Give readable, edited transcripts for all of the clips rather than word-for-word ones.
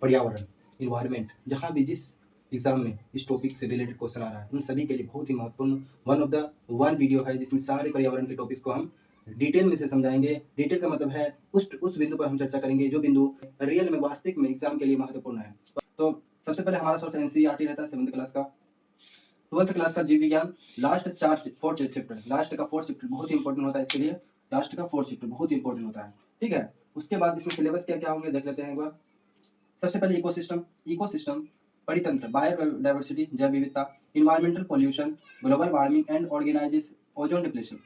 पर्यावरण, इन्वायरमेंट, जहाँ भी जिस एग्जाम में इस टॉपिक से रिलेटेड क्वेश्चन आ रहा है उन सभी के लिए बहुत ही महत्वपूर्ण one of the one video है जिसमें सारे पर्यावरण के टॉपिक्स को हम डिटेल में से समझाएंगे। डिटेल का मतलब है उस बिंदु पर हम चर्चा करेंगे जो बिंदु रियल में वास्तविक में एग्जाम के लिए महत्वपूर्ण है। तो सबसे पहले हमारा सोर्स एनसीईआरटी रहता है 7th क्लास का, 12th क्लास का जीव विज्ञान लास्ट फोर्थ चैप्टर, लास्ट का फोर्थ चैप्टर बहुत ही इंपॉर्टेंट होता है, इसके लिए लास्ट का फोर्थ चैप्टर बहुत ही इंपॉर्टेंट होता है। ठीक है, उसके बाद इसमें सिलेबस क्या क्या होंगे देख लेते हैं एक बार। सबसे पहले इकोसिस्टम परितंत्र, बायोडायवर्सिटी जैव विविधता, environmental pollution, global warming and organisation, ozone depletion,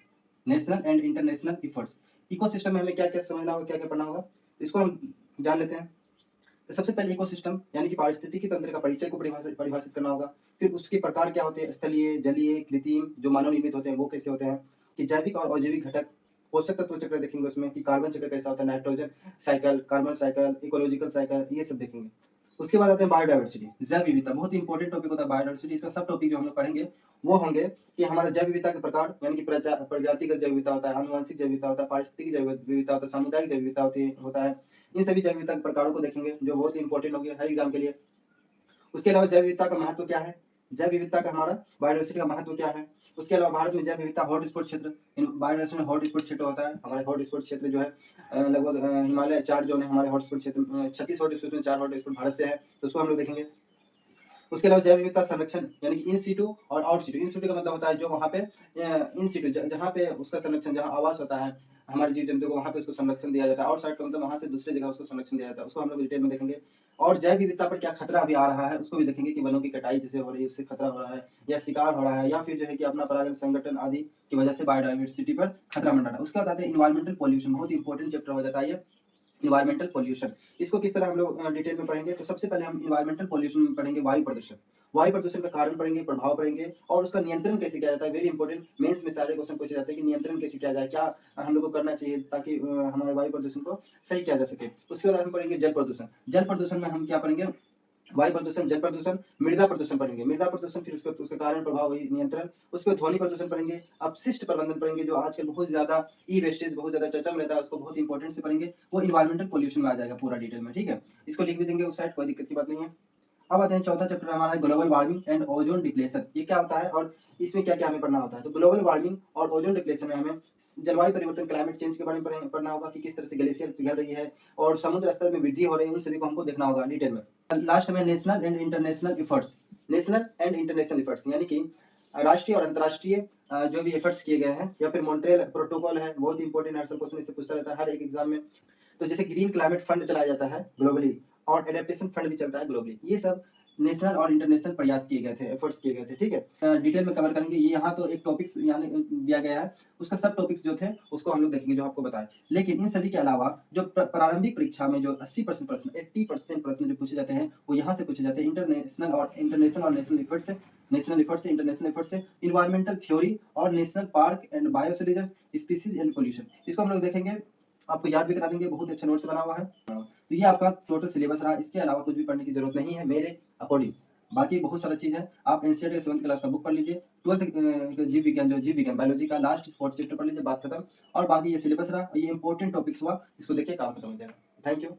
national and international efforts. Ecosystem में हमें क्या क्या समझना होगा, क्या क्या पढ़ना होगा, इसको हम जान लेते हैं। तो सबसे पहले इकोसिस्टम यानी कि पारिस्थितिकी तंत्र का परिचय को परिभाषित करना होगा। फिर उसके प्रकार क्या होते हैं, स्थलीय, जलीय, कृत्रिम, जो मानव निर्मित होते हैं वो कैसे होते हैं, कि जैविक और अजैविक घटक, पोषक तत्व चक्र देखेंगे उसमें, कि कार्बन चक्र कैसा होता है, nitrogen cycle, carbon cycle, ecological cycle, ये सब देखेंगे। उसके बाद आते हैं बायोडायवर्सिटी, जैव विविधता, बहुत ही इंपॉर्टेंट टॉपिक होता है बायोडायवर्सिटी। इसका सब टॉपिक जो हम लोग पढ़ेंगे वो होंगे कि हमारा जैव विविधता के प्रकार, यानी कि प्रजातिगत जैव विविधता होता है, आनुवंशिक जैव विविधता होता है, पारिस्थितिक जैव विविधता होता है, सामुदायिक जैव विविधता होता है। इन सभी जैव विविधता के प्रकारों को देखेंगे जो बहुत ही इंपॉर्टेंट होंगे हर एग्जाम के लिए। उसके अलावा जैव विविधता का महत्व क्या है, जैव विविधता का हमारा बायोडायवर्सिटी का महत्व क्या है। उसके अलावा भारत में जैव विविधता हॉटस्पॉट क्षेत्र, बायोडायवर्सिटी में हॉटस्पॉट क्षेत्र होता है। हमारे हॉटस्पॉट क्षेत्र जो है लगभग हिमालय 4 जोन है हमारे हॉटस्पॉट क्षेत्र, 36 हॉटस्पॉट में 4 हॉटस्पॉट भारत से है, तो उसको हम लोग देखेंगे। उसके अलावा जैव विविधता संरक्षण यानी कि इन सीटू और आउट सीटू। इन सीटू का मतलब होता है जो वहाँ पे इन सीटू जहाँ पे उसका संरक्षण, जहाँ आवास होता है हमारे जीव जंतु को, वहाँ पे उसको संरक्षण दिया जाता है। आउटसाइड का मतलब वहाँ से दूसरी जगह उसको संरक्षण दिया जाता है, उसको हम लोग डिटेल में देखेंगे। और जैव विविधता पर क्या खतरा अभी आ रहा है उसको भी देखेंगे, कि वनों की कटाई जैसे हो रही है उससे खतरा हो रहा है, या शिकार हो रहा है, या फिर जो है कि अपना परागण संगठन आदि की वजह से बायोडाइवर्सिटी पर खतरा मंडरा रहा है। उसके बाद आते हैं इन्वायरमेंटल पॉल्यूशन, बहुत इंपॉर्टेंट चैप्टर हो जाता है ये इन्वायरमेंटल पॉल्यूशन। इसको किस तरह हम लोग डिटेल में पढ़ेंगे, तो सबसे पहले हम इन्वायरमेंटल पॉल्यूशन में पढ़ेंगे वायु प्रदूषण। वायु प्रदूषण का कारण पढ़ेंगे, प्रभाव पढ़ेंगे, और उसका नियंत्रण कैसे किया जाता है। वेरी इंपॉर्टेंट, मेंस में सारे क्वेश्चन पूछे जाते हैं कि नियंत्रण कैसे किया जाए, क्या हम लोग को करना चाहिए ताकि हमारे वायु प्रदूषण को सही किया जा सके। उसके बाद हम पढ़ेंगे जल प्रदूषण। जल प्रदूषण में हम क्या पढ़ेंगे, वायु प्रदूषण, जल प्रदूषण, मृदा प्रदूषण पढ़ेंगे। मृदा प्रदूषण, फिर उसका कारण, प्रभाव, नियंत्रण। उसके बाद ध्वनि प्रदूषण पढ़ेंगे, अपशिष्ट प्रबंधन पढ़ेंगे, जो आजकल बहुत ज्यादा ई वेस्टेज बहुत ज्यादा चर्चा में रहता है, उसको बहुत इंपॉर्टेंट से पढ़ेंगे। वो इन्वायरमेंटल पॉल्यूशन में आ जाएगा पूरा डिटेल में। ठीक है, इसको लिख भी देंगे उस साइड, कोई दिक्कत की बात नहीं है। अब आते हैं चौथा चैप्टर हमारा global warming and ozone depletion. ये क्या होता है और इसमें क्या क्या हमें पढ़ना होता है। तो ग्लोबल वार्मिंग और ओजोन डिप्लेशन में हमें जलवायु परिवर्तन, क्लाइमेट चेंज के बारे में पढ़ना होगा, कि किस तरह से ग्लेशियर पिघल रही है और समुद्र स्तर में वृद्धि हो रही है, उन सभी को हमको देखना होगा डिटेल में। लास्ट में national and international efforts, national and international efforts यानी कि राष्ट्रीय और अंतर्राष्ट्रीय जो भी एफर्ट्स किए गए हैं, या फिर मॉन्ट्रियल प्रोटोकॉल है, बहुत इंपॉर्टेंट हर क्वेश्चन इससे पूछता रहता है हर एक एग्जाम में। तो जैसे ग्रीन क्लाइमेट फंड चलाया जाता है ग्लोबली, और एडेप्टेशन फंड भी चलता है ग्लोबली, ये सब नेशनल और इंटरनेशनल प्रयास किए गए थे, एफर्ट्स किए गए थे। ठीक है, डिटेल में कवर करेंगे। ये यहाँ तो एक टॉपिक्स यानी दिया गया है, उसका सब टॉपिक्स जो थे उसको हम लोग देखेंगे जो आपको बताया। लेकिन इन सभी के अलावा जो प्रारंभिक परीक्षा में जो 80% प्रश्न, 80% प्रश्न जो पूछे जाते हैं वो यहाँ से पूछे जाते हैं, इंटरनेशनल और नेशनल एफर्ट से, इंटरनेशनल एफर्ट से, इन्वायरमेंटल थ्योरी और national park and biosphere, species and pollution, इसको हम लोग देखेंगे। आपको याद भी करा देंगे, बहुत अच्छा नोट्स बना हुआ है। तो ये आपका टोटल सिलेबस रहा, इसके अलावा कुछ भी पढ़ने की जरूरत नहीं है मेरे अकॉर्डिंग। बाकी बहुत सारा चीज है, आप एनसीईआरटी 7th क्लास का बुक पढ़ लीजिए, 12th जीव विज्ञान, जो जीव विज्ञान बायोलॉजी का लास्ट 4th चैप्टर पढ़ लीजिए, बात खत्म। और बाकी ये सिलेबस रहा, ये इंपॉर्टेंट टॉपिक्स हुआ, इसको देखिए काम खत्म हो जाएगा। Thank you.